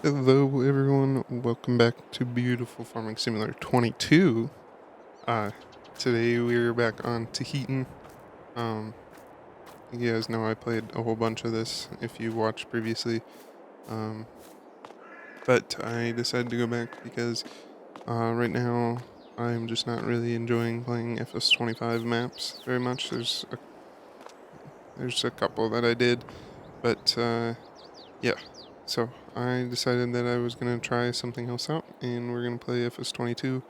Hello, everyone. Welcome back to Beautiful Farming Simulator 22. Uh, Today we're back on Tahitian. Um, you guys know I played a whole bunch of this if you watched previously. Um, but I decided to go back because right now I'm just not really enjoying playing FS25 maps very much. There's a couple that I did, but yeah. So I decided that I was gonna try something else out, and we're gonna play FS22.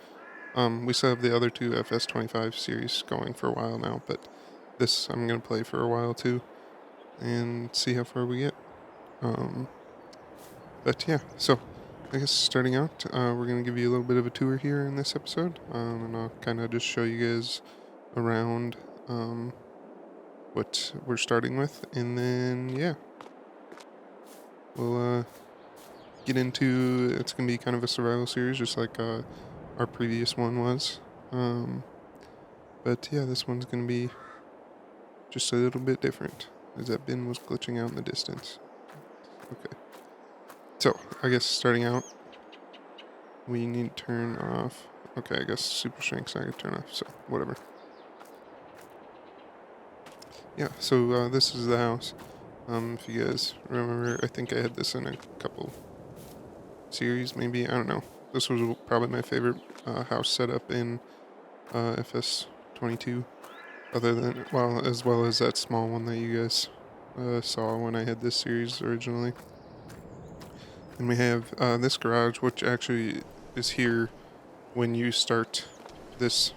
We still have the other two FS25 series going for a while now, but this I'm gonna play for a while too, and see how far we get. Um, but yeah, so I guess starting out, we're gonna give you a little bit of a tour here in this episode, and I'll kind of just show you guys around what we're starting with, and then yeah, we'll get into. It's gonna be kind of a survival series, just like our previous one was. But yeah, this one's gonna be just a little bit different, as that bin was glitching out in the distance. Okay, so I guess starting out, we need to turn off. Okay, I guess super strength's not gonna turn off, so whatever. Yeah, so this is the house. If you guys remember, I think I had this in a couple series, maybe, I don't know. This was probably my favorite house setup in FS22, other than, well, as well as that small one that you guys saw when I had this series originally. And we have this garage, which actually is here when you start this.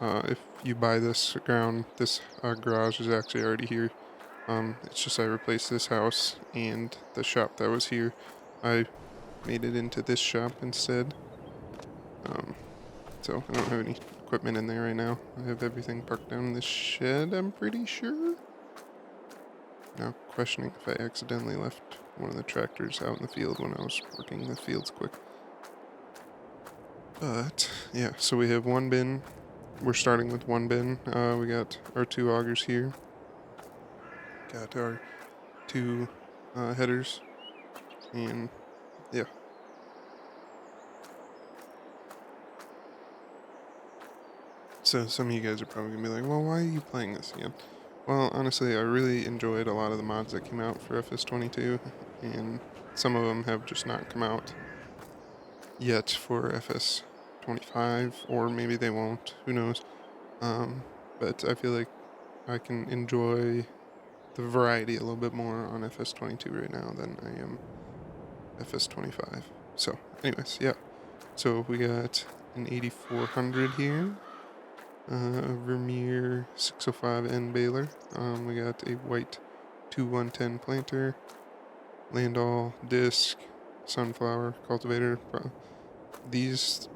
If you buy this ground, this garage is actually already here. It's just I replaced this house and the shop that was here. I made it into this shop instead. So I don't have any equipment in there right now. I have everything parked down in this shed, I'm pretty sure. Now questioning if I accidentally left one of the tractors out in the field when I was working the fields quick. But yeah, so we have one bin. We're starting with one bin. We got our two augers here. Got our two headers, and yeah. So some of you guys are probably gonna be like, "Well, why are you playing this again?" Well, honestly, I really enjoyed a lot of the mods that came out for FS22, and some of them have just not come out yet for FS25, or maybe they won't. Who knows? But I feel like I can enjoy the variety a little bit more on FS22 right now than I am FS25. So, anyways, yeah. So we got an 8400 here, a Vermeer 605N baler. We got a white 2110 planter, Landau disc, sunflower cultivator. These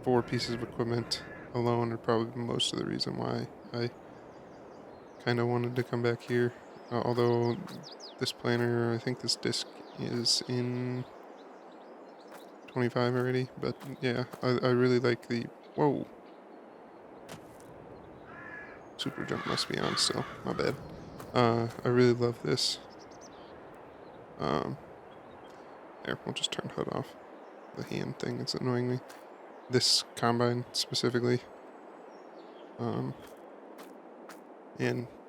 four pieces of equipment alone are probably most of the reason why I kind of wanted to come back here. Although this planter, I think this disc is in 25 already, but yeah, I really like the, whoa, super jump must be on still, my bad. I really love this. There, we'll just turn HUD off. The hand thing is annoying me. This combine specifically, and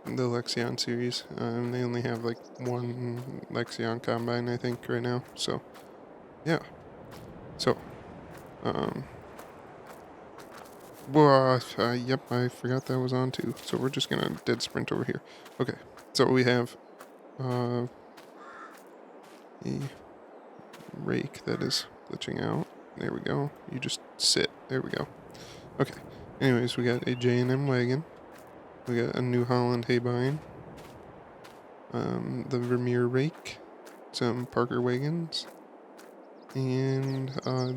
the Lexion series. They only have like one Lexion combine, I think, right now. So, yeah. So, yep, I forgot that was on too. So we're just gonna dead sprint over here. Okay, so we have a rake that is glitching out. There we go. You just sit. There we go. Okay. Anyways, we got a J&M wagon. We got a New Holland haybine. The Vermeer rake. Some Parker wagons. And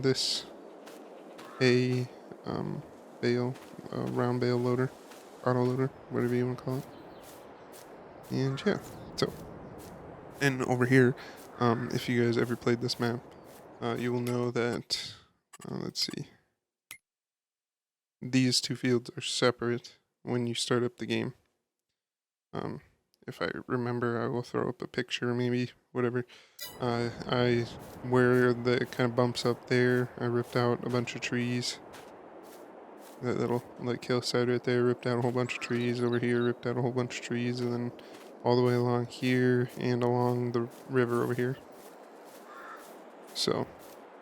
this a bale, round bale loader, auto loader, whatever you want to call it. And yeah, so, and over here, if you guys ever played this map, you will know that, let's see, these two fields are separate when you start up the game. if I remember, I will throw up a picture, maybe, whatever. I where the kind of bumps up there, I ripped out a bunch of trees. That little like hillside right there, ripped out a whole bunch of trees. Over here, ripped out a whole bunch of trees, and then all the way along here and along the river over here. So,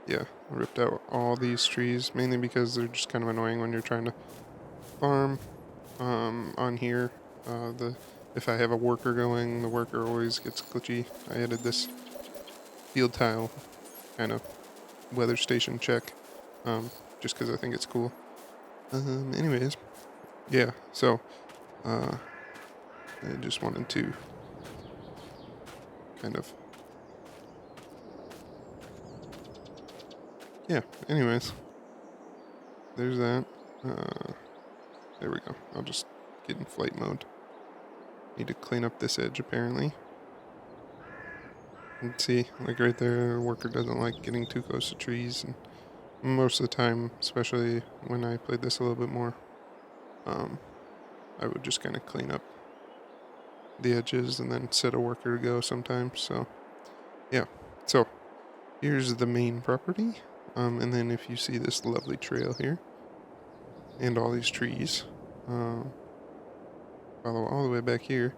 yeah, I ripped out all these trees mainly because they're just kind of annoying when you're trying to farm. On here, the if I have a worker going, the worker always gets glitchy. I added this field tile kind of weather station check, just because I think it's cool. Anyways, yeah. So, I just wanted to kind of, yeah. Anyways, there's that. There we go. I'll just get in flight mode. Need to clean up this edge apparently. And see, like right there, worker doesn't like getting too close to trees, and most of the time, especially when I played this a little bit more, I would just kind of clean up the edges and then set a worker to go sometimes. So, yeah. So, here's the main property. And then if you see this lovely trail here and all these trees, follow all the way back here.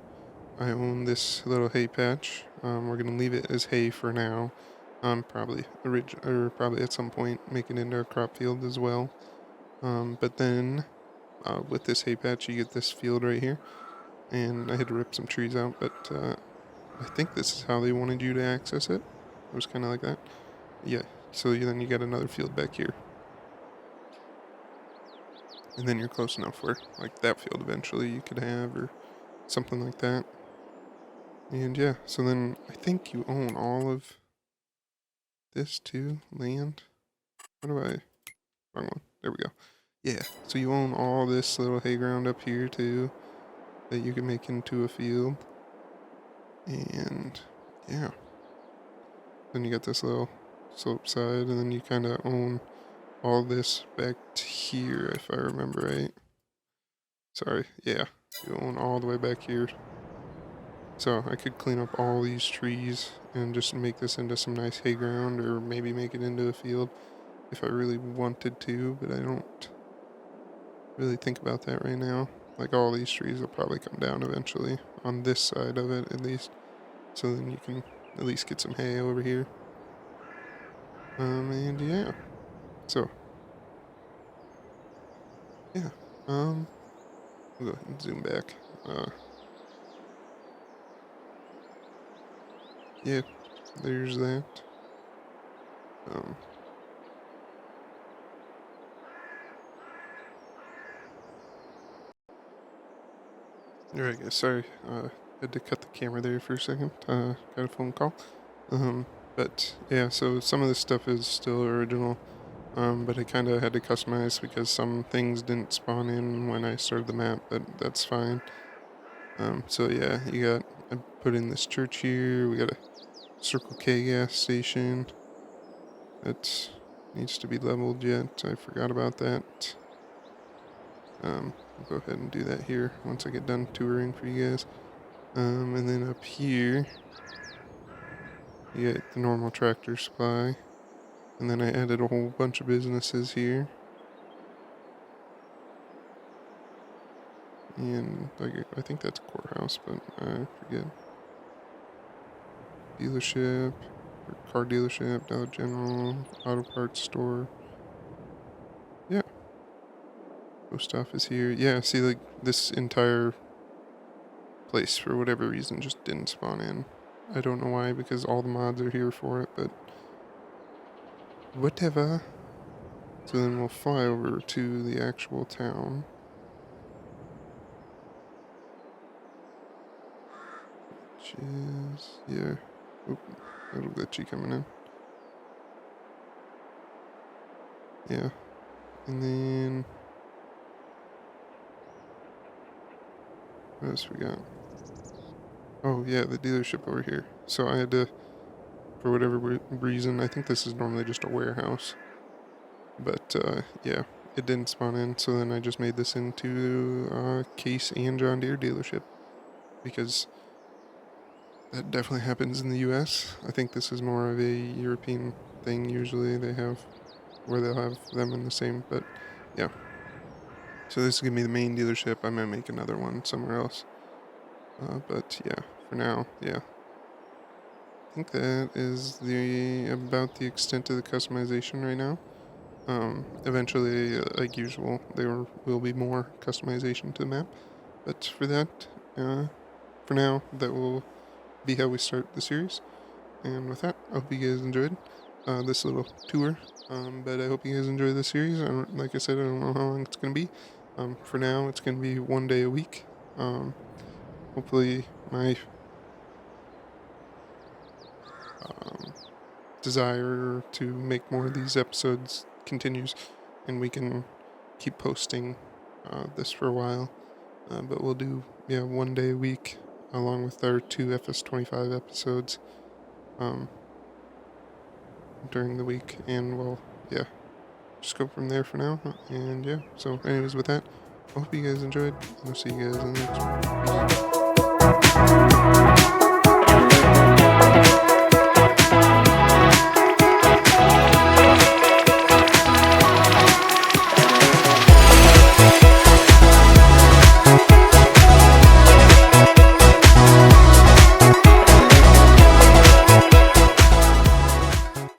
I own this little hay patch. We're gonna leave it as hay for now. Probably probably at some point make it into a crop field as well. But then with this hay patch, you get this field right here, and I had to rip some trees out. But I think this is how they wanted you to access it. It was kind of like that. Yeah. So then you got another field back here, and then you're close enough where like that field eventually you could have or something like that. And yeah, so then I think you own all of this too, land. What do I? Wrong one. There we go. Yeah, so you own all this little hay ground up here too that you can make into a field. And yeah, then you got this little slope side, and then you kind of own all this back to here, if I remember right. Sorry, yeah, you own all the way back here. So I could clean up all these trees and just make this into some nice hay ground, or maybe make it into a field if I really wanted to, but I don't really think about that right now. Like all these trees will probably come down eventually, on this side of it at least. So then you can at least get some hay over here. And yeah. So, yeah. We'll go ahead and zoom back. Yeah, there's that. Um, Alright guys, sorry, had to cut the camera there for a second, got a phone call. But yeah, so some of this stuff is still original, but I kinda had to customize because some things didn't spawn in when I started the map, but that's fine. So yeah, I put in this church here, we got a Circle K gas station that needs to be leveled yet, I forgot about that. I'll go ahead and do that here once I get done touring for you guys. And then up here, you get the normal tractor supply. And then I added a whole bunch of businesses here. And I think that's a courthouse, but I forget. Dealership, or car dealership, Dollar General, auto parts store. Yeah. Post office here. Yeah, see, like, this entire place, for whatever reason, just didn't spawn in. I don't know why, because all the mods are here for it, but whatever. So then we'll fly over to the actual town. Which is, yeah. Oop, little glitchy coming in. Yeah. And then, what else we got? Oh, yeah, the dealership over here. So I had to, for whatever reason, I think this is normally just a warehouse. But, yeah, it didn't spawn in, so then I just made this into Case and John Deere dealership. Because That definitely happens in the US. I think this is more of a European thing usually they have where they'll have them in the same, but yeah. So this is gonna be the main dealership. I might make another one somewhere else. But yeah, for now, yeah. I think that is the about the extent of the customization right now. Eventually, like usual, there will be more customization to the map. But for that, for now, that will be how we start the series. And with that, I hope you guys enjoyed this little tour. But I hope you guys enjoy the series. Like I said, I don't know how long it's going to be. For now, it's going to be one day a week. Hopefully, my um, desire to make more of these episodes continues, and we can keep posting this for a while. But we'll do one day a week along with our 2 FS25 episodes during the week, and we'll just go from there for now. And yeah, so anyways, with that, I hope you guys enjoyed, and I'll see you guys in the next one. Peace.